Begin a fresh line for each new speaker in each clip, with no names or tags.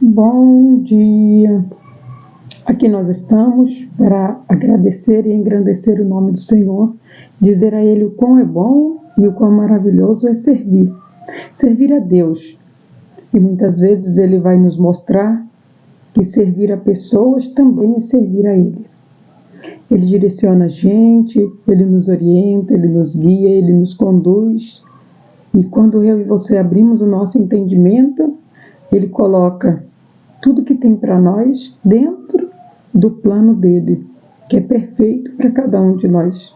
Bom dia! Aqui nós estamos para agradecer e engrandecer o nome do Senhor, dizer a Ele o quão é bom e o quão maravilhoso é servir. Servir a Deus. E muitas vezes Ele vai nos mostrar que servir a pessoas também é servir a Ele. Ele direciona a gente, Ele nos orienta, Ele nos guia, Ele nos conduz. E quando eu e você abrimos o nosso entendimento, Ele coloca tudo que tem para nós dentro do plano dele, que é perfeito para cada um de nós.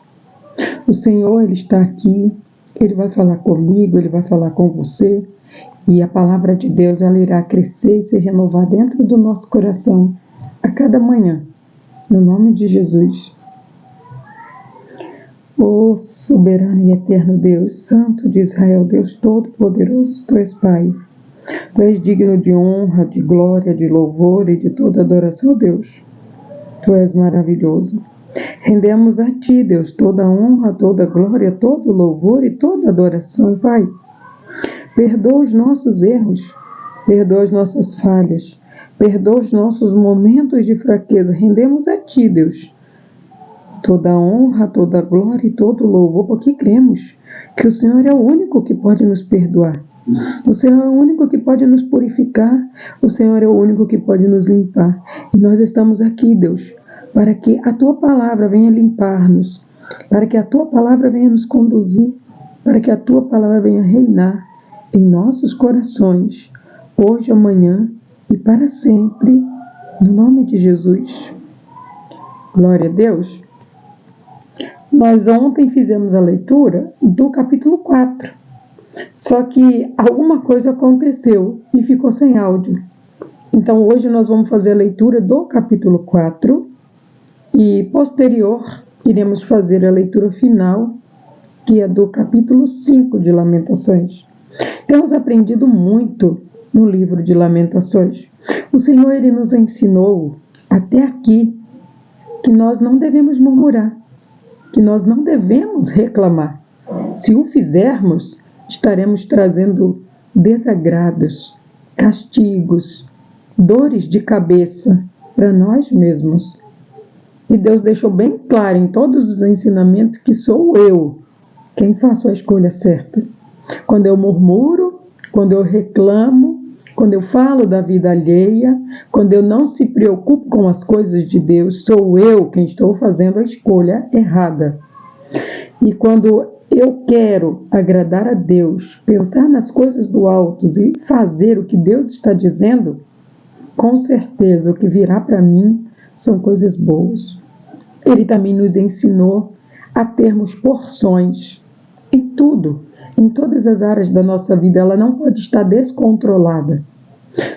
O Senhor, Ele está aqui, Ele vai falar comigo, Ele vai falar com você, e a palavra de Deus, ela irá crescer e se renovar dentro do nosso coração a cada manhã, no nome de Jesus. Ó soberano e eterno Deus, Santo de Israel, Deus Todo-Poderoso, Tu és Pai. Tu és digno de honra, de glória, de louvor e de toda adoração, Deus. Tu és maravilhoso. Rendemos a Ti, Deus, toda honra, toda glória, todo louvor e toda adoração, Pai. Perdoa os nossos erros, perdoa as nossas falhas, perdoa os nossos momentos de fraqueza. Rendemos a Ti, Deus, toda honra, toda glória e todo louvor, porque cremos que o Senhor é o único que pode nos perdoar. O Senhor é o único que pode nos purificar, o Senhor é o único que pode nos limpar. E nós estamos aqui, Deus, para que a Tua palavra venha limpar-nos, para que a Tua palavra venha nos conduzir, para que a Tua palavra venha reinar em nossos corações, hoje, amanhã e para sempre, no nome de Jesus. Glória a Deus. Nós ontem fizemos a leitura do capítulo 4. Só que alguma coisa aconteceu e ficou sem áudio. Então hoje nós vamos fazer a leitura do capítulo 4 e posterior iremos fazer a leitura final, que é do capítulo 5 de Lamentações. Temos aprendido muito no livro de Lamentações. O Senhor, Ele nos ensinou até aqui que nós não devemos murmurar, que nós não devemos reclamar. Se o fizermos, estaremos trazendo desagrados, castigos, dores de cabeça para nós mesmos. E Deus deixou bem claro em todos os ensinamentos que sou eu quem faço a escolha certa. Quando eu murmuro, quando eu reclamo, quando eu falo da vida alheia, quando eu não se preocupo com as coisas de Deus, sou eu quem estou fazendo a escolha errada. E quando eu quero agradar a Deus, pensar nas coisas do alto e fazer o que Deus está dizendo, com certeza o que virá para mim são coisas boas. Ele também nos ensinou a termos porções em tudo, em todas as áreas da nossa vida. Ela não pode estar descontrolada.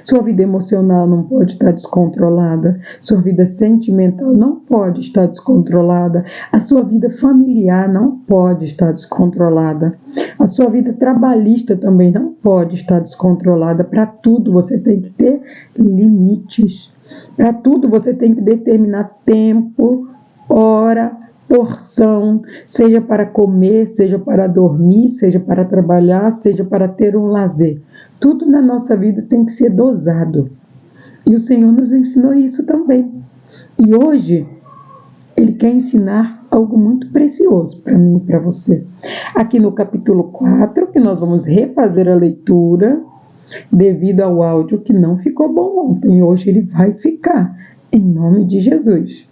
Sua vida emocional não pode estar descontrolada, sua vida sentimental não pode estar descontrolada, a sua vida familiar não pode estar descontrolada, a sua vida trabalhista também não pode estar descontrolada. Para tudo você tem que ter limites, para tudo você tem que determinar tempo, hora, porção, seja para comer, seja para dormir, seja para trabalhar, seja para ter um lazer. Tudo na nossa vida tem que ser dosado. E o Senhor nos ensinou isso também. E hoje, Ele quer ensinar algo muito precioso para mim e para você. Aqui no capítulo 4, que nós vamos refazer a leitura, devido ao áudio que não ficou bom ontem. Hoje ele vai ficar, em nome de Jesus.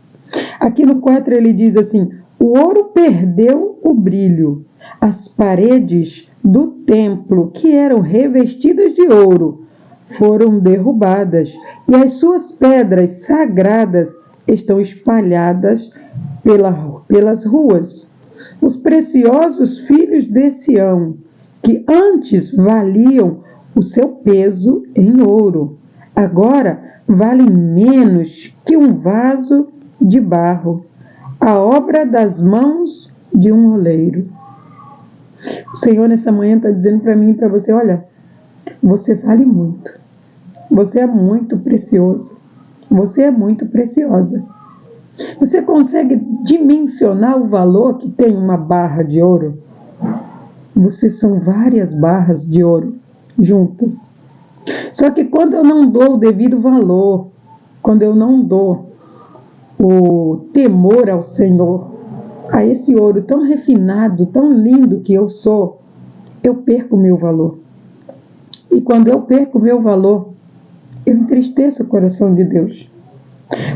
Aqui no 4 ele diz assim: o ouro perdeu o brilho. As paredes do templo, que eram revestidas de ouro, foram derrubadas, e as suas pedras sagradas estão espalhadas pelas ruas. Os preciosos filhos de Sião, que antes valiam o seu peso em ouro, agora valem menos que um vaso de barro, a obra das mãos de um oleiro. O Senhor nessa manhã está dizendo para mim e para você: olha, você vale muito, você é muito precioso, você é muito preciosa. Você consegue dimensionar o valor que tem uma barra de ouro? Vocês são várias barras de ouro juntas. Só que quando eu não dou o devido valor, quando eu não dou o temor ao Senhor, a esse ouro tão refinado, tão lindo que eu sou, eu perco o meu valor. E quando eu perco o meu valor, eu entristeço o coração de Deus.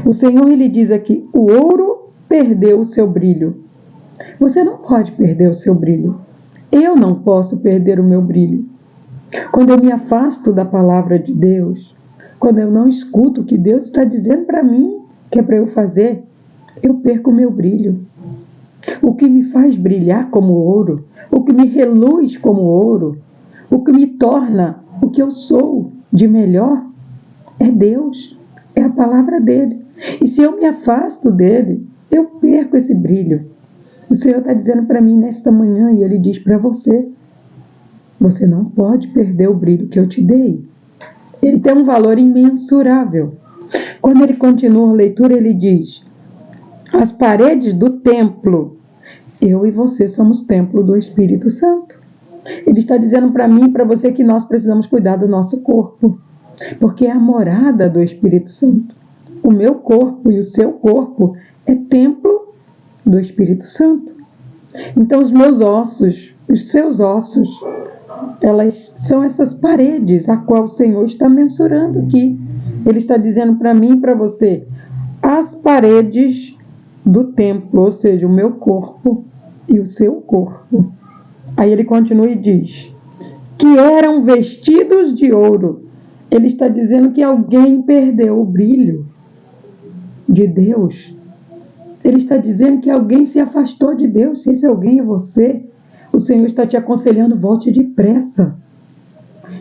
O Senhor, ele diz aqui, o ouro perdeu o seu brilho. Você não pode perder o seu brilho. Eu não posso perder o meu brilho. Quando eu me afasto da palavra de Deus, quando eu não escuto o que Deus está dizendo para mim, que é para eu fazer, eu perco o meu brilho. O que me faz brilhar como ouro, o que me reluz como ouro, o que me torna o que eu sou de melhor, é Deus, é a palavra dele. E se eu me afasto dele, eu perco esse brilho. O Senhor está dizendo para mim nesta manhã, e ele diz para você, você não pode perder o brilho que eu te dei. Ele tem um valor imensurável. Quando ele continua a leitura, ele diz, as paredes do templo, eu e você somos templo do Espírito Santo. Ele está dizendo para mim e para você que nós precisamos cuidar do nosso corpo, porque é a morada do Espírito Santo. O meu corpo e o seu corpo é templo do Espírito Santo. Então os meus ossos, os seus ossos, elas são essas paredes a qual o Senhor está mensurando aqui. Ele está dizendo para mim e para você, as paredes do templo, ou seja, o meu corpo e o seu corpo. Aí ele continua e diz, que eram vestidos de ouro. Ele está dizendo que alguém perdeu o brilho de Deus. Ele está dizendo que alguém se afastou de Deus. Se esse alguém é você, o Senhor está te aconselhando, volte depressa.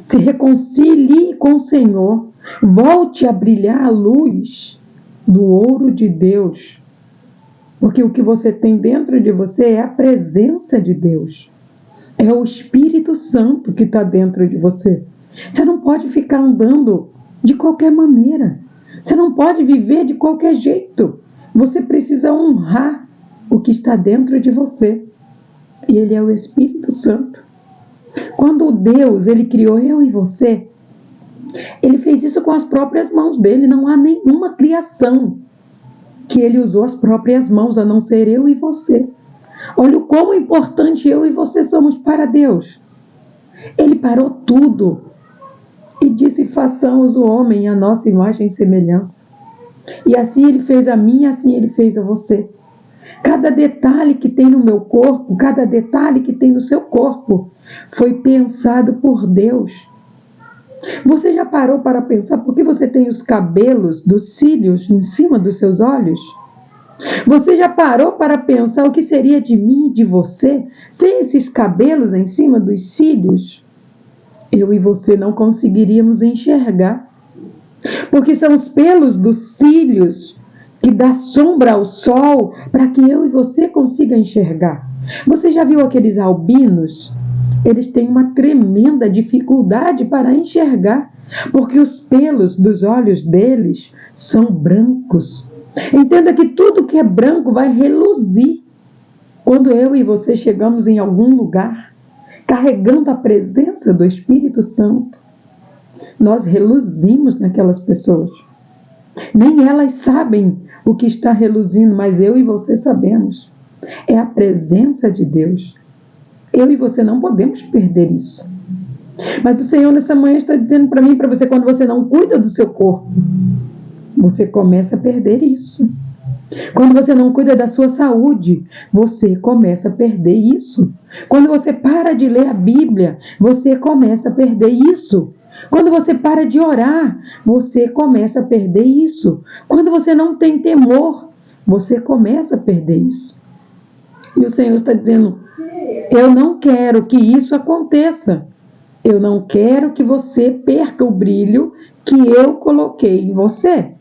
Se reconcilie com o Senhor. Volte a brilhar a luz do ouro de Deus. Porque o que você tem dentro de você é a presença de Deus. É o Espírito Santo que está dentro de você. Você não pode ficar andando de qualquer maneira. Você não pode viver de qualquer jeito. Você precisa honrar o que está dentro de você. E ele é o Espírito Santo. Quando Deus, ele criou eu e você, ele fez isso com as próprias mãos dele. Não há nenhuma criação que ele usou as próprias mãos, a não ser eu e você. Olha o quão importante eu e você somos para Deus. Ele parou tudo e disse, façamos o homem à nossa imagem e semelhança. E assim ele fez a mim, assim ele fez a você. Cada detalhe que tem no meu corpo, cada detalhe que tem no seu corpo, foi pensado por Deus. Você já parou para pensar por que você tem os cabelos dos cílios em cima dos seus olhos? Você já parou para pensar o que seria de mim e de você sem esses cabelos em cima dos cílios? Eu e você não conseguiríamos enxergar. Porque são os pelos dos cílios que dá sombra ao sol para que eu e você consiga enxergar. Você já viu aqueles albinos? Eles têm uma tremenda dificuldade para enxergar, porque os pelos dos olhos deles são brancos. Entenda que tudo que é branco vai reluzir quando eu e você chegamos em algum lugar, carregando a presença do Espírito Santo. Nós reluzimos naquelas pessoas. Nem elas sabem o que está reluzindo, mas eu e você sabemos. É a presença de Deus. Eu e você não podemos perder isso. Mas o Senhor nessa manhã está dizendo para mim e para você, quando você não cuida do seu corpo, você começa a perder isso. Quando você não cuida da sua saúde, você começa a perder isso. Quando você para de ler a Bíblia, você começa a perder isso. Quando você para de orar, você começa a perder isso. Quando você não tem temor, você começa a perder isso. E o Senhor está dizendo, eu não quero que isso aconteça. Eu não quero que você perca o brilho que eu coloquei em você.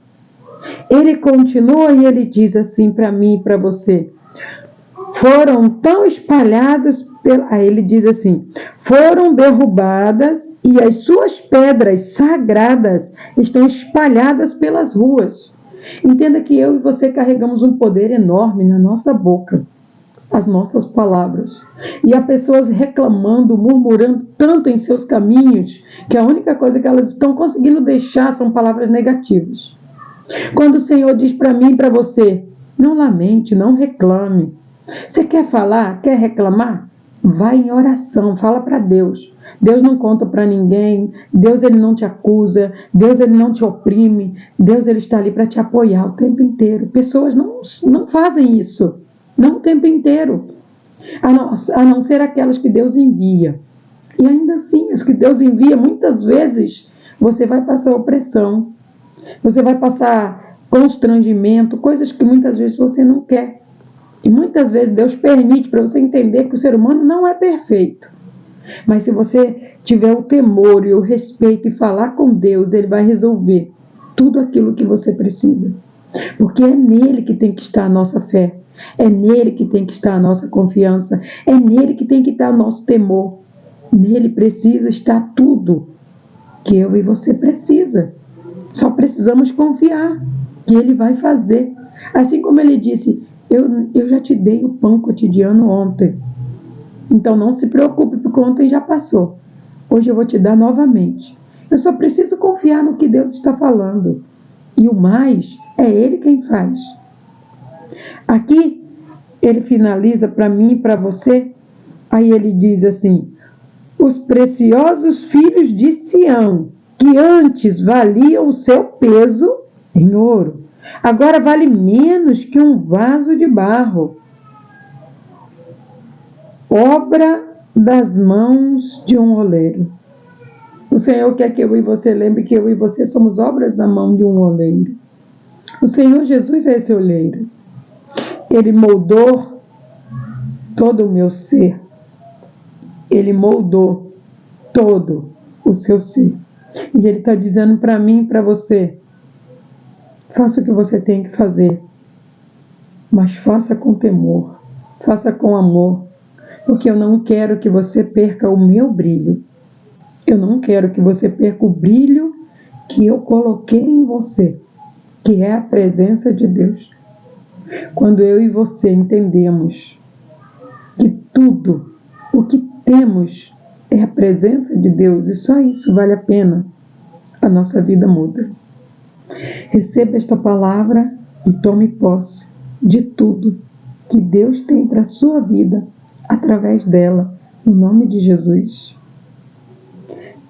Ele continua e ele diz assim para mim e para você, foram tão espalhados, aí ele diz assim, foram derrubadas e as suas pedras sagradas estão espalhadas pelas ruas. Entenda que eu e você carregamos um poder enorme na nossa boca. as nossas palavras. E há pessoas reclamando, murmurando tanto em seus caminhos, que a única coisa que elas estão conseguindo deixar são palavras negativas. Quando o Senhor diz para mim e para você, não lamente, não reclame. Você quer falar, quer reclamar? Vai em oração, fala para Deus. Deus não conta para ninguém, Deus ele não te acusa, Deus ele não te oprime, Deus ele está ali para te apoiar o tempo inteiro. Pessoas não fazem isso, não o tempo inteiro, a não ser aquelas que Deus envia. E ainda assim, as que Deus envia, muitas vezes você vai passar opressão, você vai passar constrangimento, coisas que muitas vezes você não quer. E muitas vezes Deus permite para você entender que o ser humano não é perfeito. Mas se você tiver o temor e o respeito e falar com Deus, Ele vai resolver tudo aquilo que você precisa. Porque é nele que tem que estar a nossa fé. É nele que tem que estar a nossa confiança. É nele que tem que estar o nosso temor. Nele precisa estar tudo que eu e você precisa. Só precisamos confiar que Ele vai fazer. Assim como Ele disse, eu já te dei o pão cotidiano ontem. Então não se preocupe, porque ontem já passou. Hoje eu vou te dar novamente. Eu só preciso confiar no que Deus está falando. E o mais é Ele quem faz. Aqui ele finaliza para mim e para você. Aí ele diz assim, os preciosos filhos de Sião, que antes valiam o seu peso em ouro, agora vale menos que um vaso de barro, obra das mãos de um oleiro. O Senhor quer que eu e você lembre que eu e você somos obras da mão de um oleiro. O Senhor Jesus é esse oleiro. Ele moldou todo o meu ser. Ele moldou todo o seu ser. E Ele está dizendo para mim e para você, faça o que você tem que fazer, mas faça com temor, faça com amor, porque eu não quero que você perca o meu brilho. Eu não quero que você perca o brilho que eu coloquei em você, que é a presença de Deus. Quando eu e você entendemos que tudo o que temos é a presença de Deus, e só isso vale a pena, a nossa vida muda. Receba esta palavra e tome posse de tudo que Deus tem para a sua vida através dela, no nome de Jesus.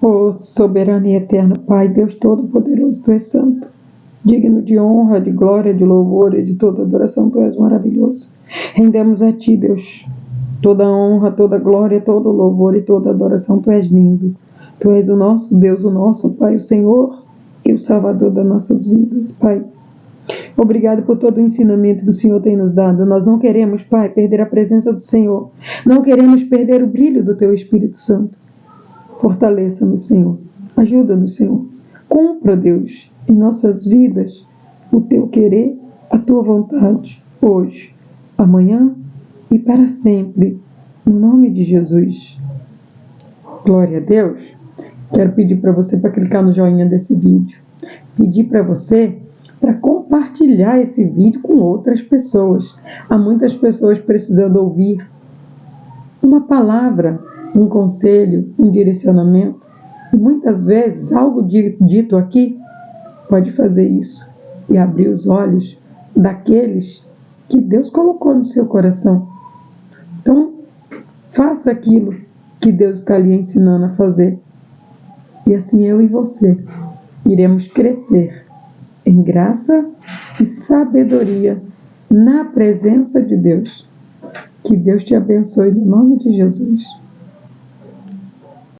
Ó soberano e eterno Pai, Deus Todo-Poderoso, Tu és santo, digno de honra, de glória, de louvor e de toda adoração, Tu és maravilhoso. Rendemos a Ti, Deus, toda honra, toda glória, todo louvor e toda adoração. Tu és lindo, Tu és o nosso Deus, o nosso Pai, o Senhor e o Salvador das nossas vidas, Pai. Obrigado por todo o ensinamento que o Senhor tem nos dado. Nós não queremos, Pai, perder a presença do Senhor. Não queremos perder o brilho do Teu Espírito Santo. Fortaleça-nos, Senhor. Ajuda-nos, Senhor. Cumpra, Deus, em nossas vidas o Teu querer, a Tua vontade, hoje, amanhã e para sempre, no nome de Jesus. Glória a Deus. Quero pedir para você para clicar no joinha desse vídeo. Pedir para você para compartilhar esse vídeo com outras pessoas. Há muitas pessoas precisando ouvir uma palavra, um conselho, um direcionamento. E muitas vezes algo dito aqui pode fazer isso e abrir os olhos daqueles que Deus colocou no seu coração. Então, faça aquilo que Deus está lhe ensinando a fazer. E assim eu e você iremos crescer em graça e sabedoria na presença de Deus. Que Deus te abençoe no nome de Jesus.